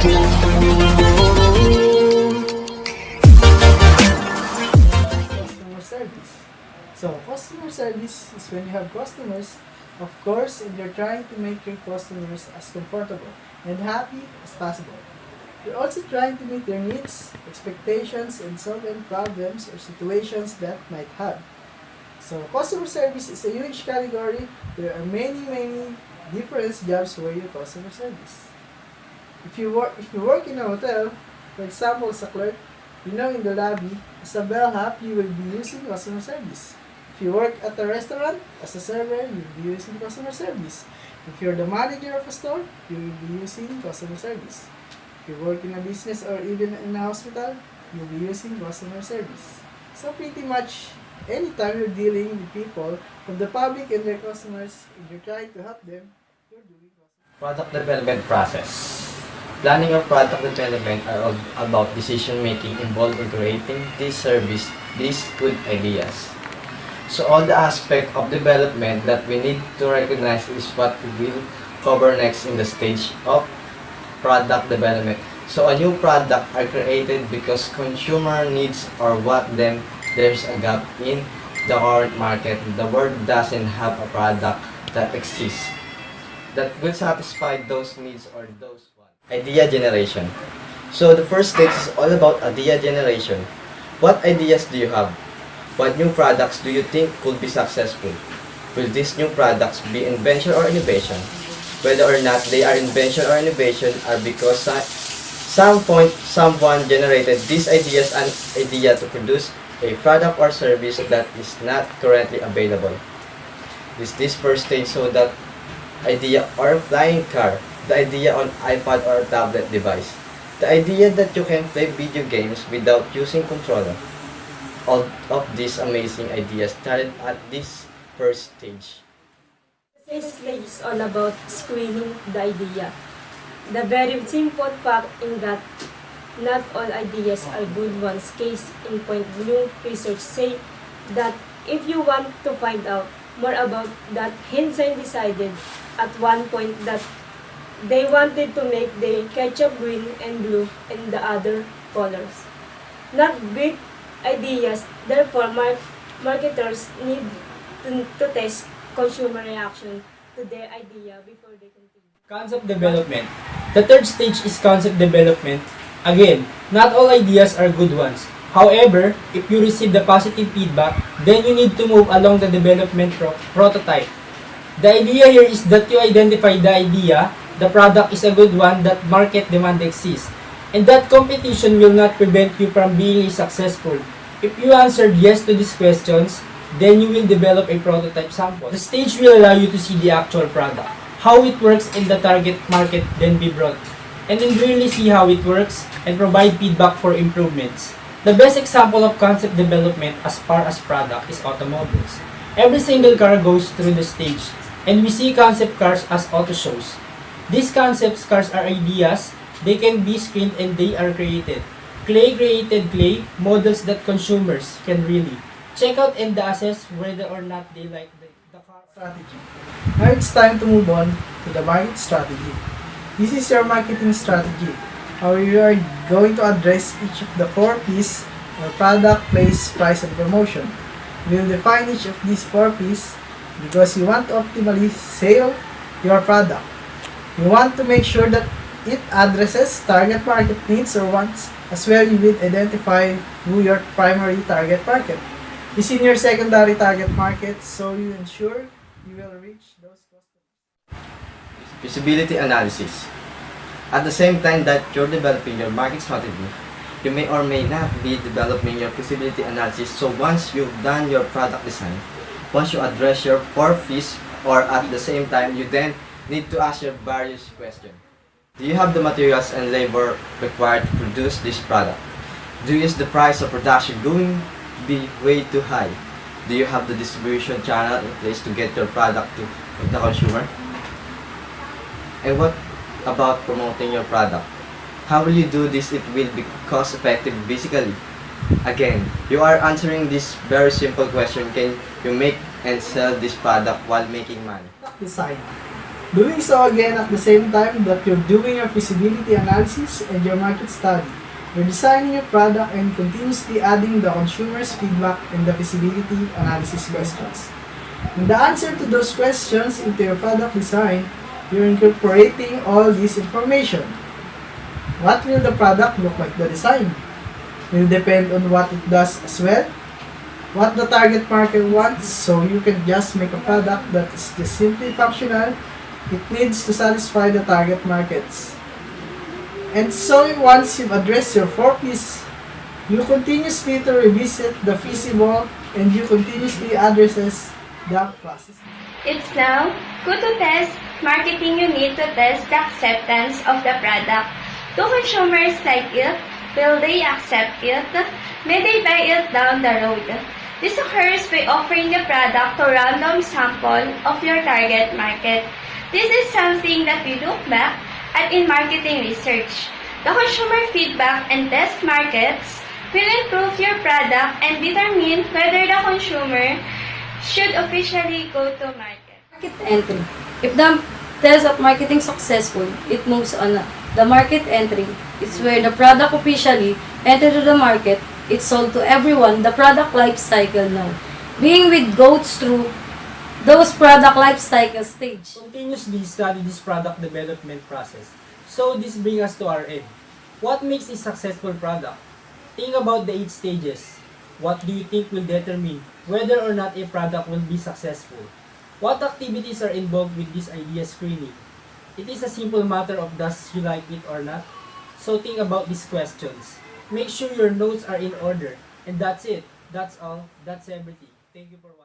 Customer service. So, customer service is when you have customers, of course, and you're trying to make your customers as comfortable and happy as possible. You're also trying to meet their needs, expectations, and solve any problems or situations that might have. So, customer service is a huge category. There are many different jobs for your customer service. If you work in a hotel, for example, as a clerk, in the lobby, as a bellhop, you will be using customer service. If you work at a restaurant, as a server, you will be using customer service. If you're the manager of a store, you will be using customer service. If you work in a business or even in a hospital, you'll be using customer service. So pretty much, anytime you're dealing with people, from the public and their customers, and you're trying to help them, you're doing customer Product development process. Planning or product development are about decision making involved in creating this service, these good ideas. So all the aspect of development that we need to recognize is what we will cover next in the stage of product development. So a new product are created because consumer needs or what them there's a gap in the current market. The world doesn't have a product that exists that will satisfy those needs or those wants. Idea generation. So the first stage is all about idea generation. What ideas do you have? What new products do you think could be successful? Will these new products be invention or innovation? Whether or not they are invention or innovation are because some point someone generated these ideas and idea to produce a product or service that is not currently available. This first stage so that idea or flying car, the idea on iPad or tablet device, the idea that you can play video games without using controller. All of these amazing ideas started at this first stage. The second stage is all about screening the idea. The very simple fact in that not all ideas are good ones. Case in point, new research say that if you want to find out more about that, Heinzen decided at one point that they wanted to make the ketchup green and blue and the other colors. Not great ideas, therefore marketers need to test consumer reaction to their idea before they continue. Concept development. The third stage is concept development. Again, not all ideas are good ones. However, if you receive the positive feedback, then you need to move along the development prototype. The idea here is that you identify the idea, the product is a good one, that market demand exists, and that competition will not prevent you from being successful. If you answered yes to these questions, then you will develop a prototype sample. The stage will allow you to see the actual product, how it works in the target market, then be brought, and then really see how it works and provide feedback for improvements. The best example of concept development as far as product is automobiles. Every single car goes through the stage, and we see concept cars as auto shows. These concept cars are ideas, they can be screened and they are created. Clay created clay, models that consumers can really check out and assess whether or not they like the car. strategy. Now it's time to move on to the market strategy. This is your marketing strategy. How you are going to address each of the 4 P's or product, place, price, and promotion. You will define each of these 4 P's because you want to optimally sell your product. You want to make sure that it addresses target market needs or wants, as well you will identify who your primary target market is in your secondary target market, so you ensure you will reach those customers. Feasibility analysis. At the same time that you're developing your market strategy, you may or may not be developing your feasibility analysis. So once you've done your product design, once you address your 4 P's, or at the same time, you then need to ask your various questions. Do you have the materials and labor required to produce this product? Is the price of production going to be way too high? Do you have the distribution channel in place to get your product to the consumer? And what about promoting your product? How will you do this? It will be cost effective basically. Again, you are answering this very simple question: can you make and sell this product while making money? Design. Doing so again at the same time that you're doing your feasibility analysis and your market study. You're designing your product and continuously adding the consumer's feedback and the feasibility analysis questions. And the answer to those questions into your product design, you're incorporating all this information. What will the product look like? The design will depend on what it does as well, what the target market wants, so you can just make a product that is just simply functional. It needs to satisfy the target markets. And so once you've addressed your 4Ps, you continuously to revisit the feasible and you continuously addresses the process. It's now go to test marketing. You need to test the acceptance of the product. Do consumers like it? Will they accept it? May they buy it down the road? This occurs by offering the product to random sample of your target market. This is something that we look back at in marketing research. The consumer feedback and test markets will improve your product and determine whether the consumer should officially go to market. Market entry. If the test of marketing successful, it moves on. The market entry is where the product officially entered to the market. It's sold to everyone. The product life cycle now. Being with goes through those product life cycle stage. Continuously study this product development process. So this brings us to our end. What makes a successful product? Think about the 8 stages. What do you think will determine whether or not a product will be successful? What activities are involved with this idea screening? It is a simple matter of does you like it or not? So think about these questions. Make sure your notes are in order. And that's it. That's all. That's everything. Thank you for watching.